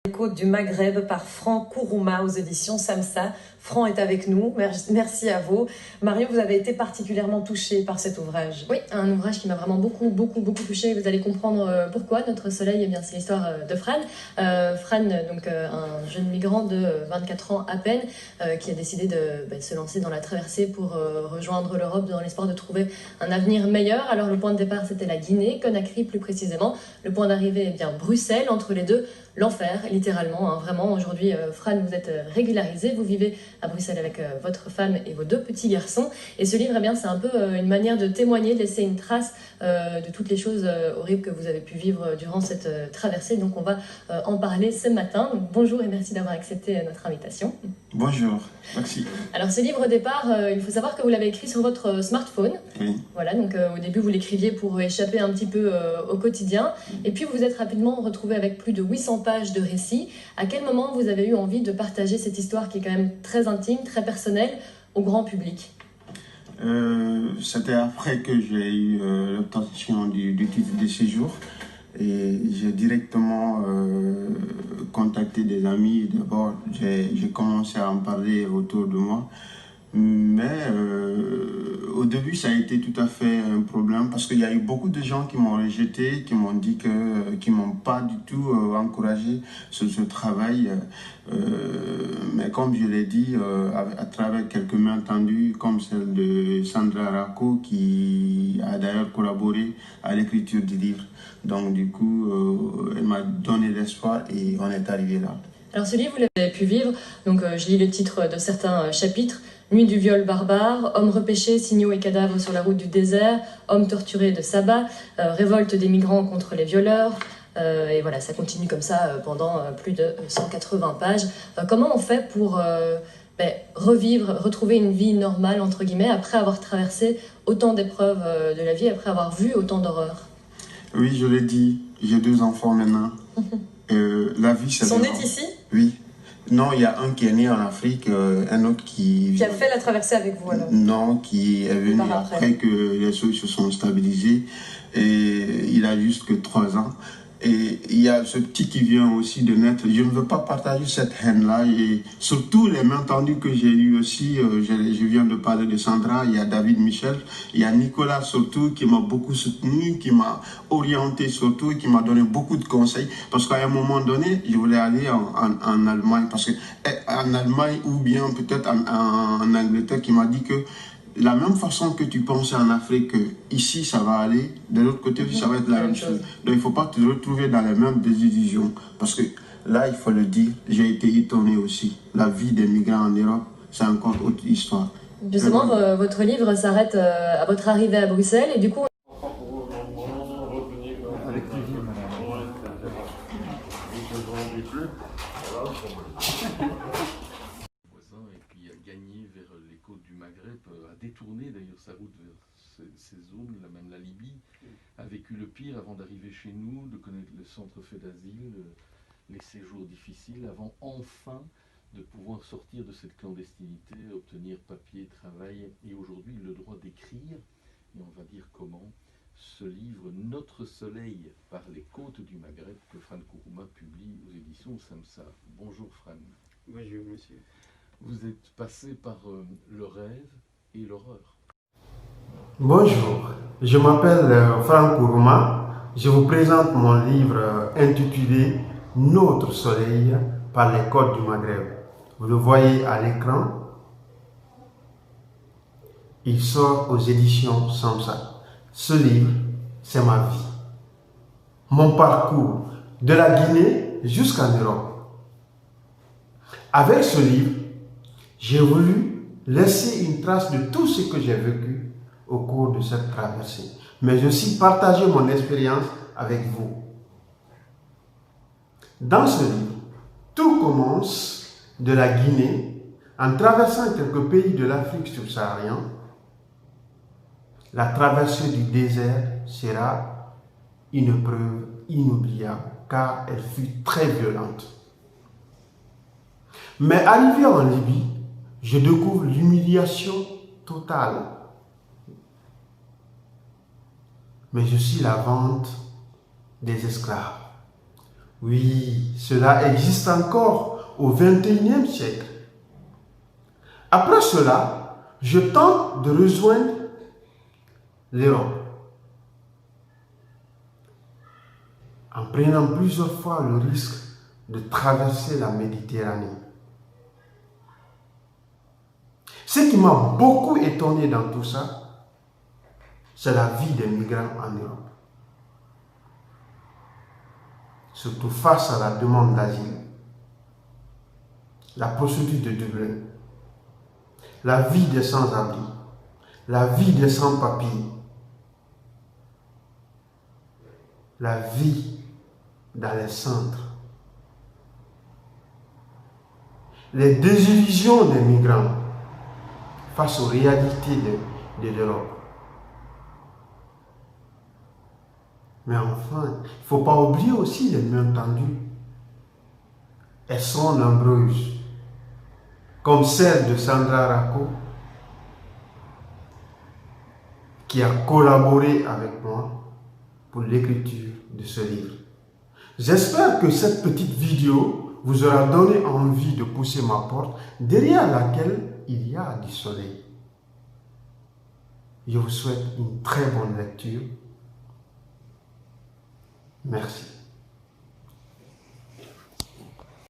Les côtes du Maghreb par Franck Kourouma aux éditions Samsa. Franck est avec nous, merci à vous. Marion, vous avez été particulièrement touchée par cet ouvrage. Oui, un ouvrage qui m'a vraiment beaucoup touchée. Vous allez comprendre pourquoi. Notre soleil, eh bien, c'est l'histoire de Fran. Fran, donc un jeune migrant de 24 ans à peine, qui a décidé de se lancer dans la traversée pour rejoindre l'Europe dans l'espoir de trouver un avenir meilleur. Alors le point de départ, c'était la Guinée, Conakry plus précisément. Le point d'arrivée, eh bien, Bruxelles, entre les deux, l'enfer, littéralement, hein, vraiment. Aujourd'hui, Fran, vous êtes régularisé, vous vivez à Bruxelles avec votre femme et vos deux petits garçons. Et ce livre, eh bien, c'est un peu une manière de témoigner, de laisser une trace de toutes les choses horribles que vous avez pu vivre durant cette traversée. Donc on va en parler ce matin. Donc, bonjour et merci d'avoir accepté notre invitation. Bonjour, merci. Alors ce livre au départ, il faut savoir que vous l'avez écrit sur votre smartphone. Oui. Voilà, donc au début vous l'écriviez pour échapper un petit peu au quotidien. Et puis vous vous êtes rapidement retrouvé avec plus de 800 pages de récits. À quel moment vous avez eu envie de partager cette histoire qui est quand même très intime, très personnelle, au grand public? C'était après que j'ai eu l'obtention du titre de séjour et j'ai directement contacté des amis. D'abord, j'ai commencé à en parler autour de moi, mais au début, ça a été tout à fait un problème parce qu'il y a eu beaucoup de gens qui m'ont rejeté, qui m'ont dit qui m'ont pas du tout encouragé sur ce travail. Mais comme je l'ai dit, à travers quelques mains tendues, comme celle de Sandra Racco, qui a d'ailleurs collaboré à l'écriture du livre. Donc du coup, elle m'a donné l'espoir et on est arrivé là. Alors ce livre, vous l'avez pu vivre, donc je lis le titre de certains chapitres. Nuit du viol barbare, hommes repêchés, signaux et cadavres sur la route du désert, hommes torturés de sabbat, révolte des migrants contre les violeurs. Et voilà, ça continue comme ça pendant plus de 180 pages. Comment on fait pour revivre, retrouver une vie normale, entre guillemets, après avoir traversé autant d'épreuves de la vie, après avoir vu autant d'horreurs? Oui, je l'ai dit, j'ai 2 enfants maintenant. La vie, c'est... Ils sont nés ici? Oui. Non, il y a un qui est né en Afrique, un autre qui a fait la traversée avec vous alors? Non, qui est venu après que les choses se sont stabilisées. Et il a juste que 3 ans. Et il y a ce petit qui vient aussi de naître. Je ne veux pas partager cette haine-là. Et surtout les mains tendues que j'ai eues aussi, je viens de parler de Sandra, il y a David Michel, il y a Nicolas surtout qui m'a beaucoup soutenu, qui m'a orienté surtout, et qui m'a donné beaucoup de conseils. Parce qu'à un moment donné, je voulais aller en Allemagne. Parce que en Allemagne ou bien peut-être en Angleterre, qui m'a dit que la même façon que tu penses en Afrique, ici ça va aller, de l'autre côté aussi ça va être la même chose. Donc il ne faut pas te retrouver dans les mêmes désillusions. Parce que là, il faut le dire, j'ai été étonné aussi. La vie des migrants en Europe, c'est encore autre histoire. Justement, votre livre s'arrête à votre arrivée à Bruxelles et du coup... Avec plaisir, et puis a gagné vers les côtes du Maghreb, a détourné d'ailleurs sa route vers ces zones, même la Libye, a vécu le pire avant d'arriver chez nous, de connaître le centre fait d'asile, les séjours difficiles, avant enfin de pouvoir sortir de cette clandestinité, obtenir papier, travail et aujourd'hui le droit d'écrire, et on va dire comment, ce livre Notre soleil par les côtes du Maghreb que Franck Kourouma publie aux éditions Samsa. Bonjour Fran. Bonjour monsieur. Vous êtes passé par le rêve et l'horreur. Bonjour, je m'appelle Franck Kourouma. Je vous présente mon livre intitulé Notre soleil par les côtes du Maghreb. Vous le voyez à l'écran. Il sort aux éditions Samsa. Ce livre, c'est ma vie. Mon parcours de la Guinée jusqu'en Europe. Avec ce livre, j'ai voulu laisser une trace de tout ce que j'ai vécu au cours de cette traversée, mais aussi partager mon expérience avec vous. Dans ce livre, tout commence de la Guinée en traversant quelques pays de l'Afrique subsaharienne. La traversée du désert sera une épreuve inoubliable car elle fut très violente. Mais arrivé en Libye, je découvre l'humiliation totale. Mais je suis la vente des esclaves. Oui, cela existe encore au XXIe siècle. Après cela, je tente de rejoindre l'Europe. En prenant plusieurs fois le risque de traverser la Méditerranée. Ce qui m'a beaucoup étonné dans tout ça, c'est la vie des migrants en Europe. Surtout face à la demande d'asile, la procédure de Dublin, la vie des sans-abri, la vie des sans-papiers, la vie dans les centres, les désillusions des migrants face aux réalités de l'Europe. Mais enfin, il ne faut pas oublier aussi les mains tendues. Elles sont nombreuses, comme celle de Sandra Racco, qui a collaboré avec moi pour l'écriture de ce livre. J'espère que cette petite vidéo vous aura donné envie de pousser ma porte, derrière laquelle il y a du soleil. Je vous souhaite une très bonne lecture. Merci.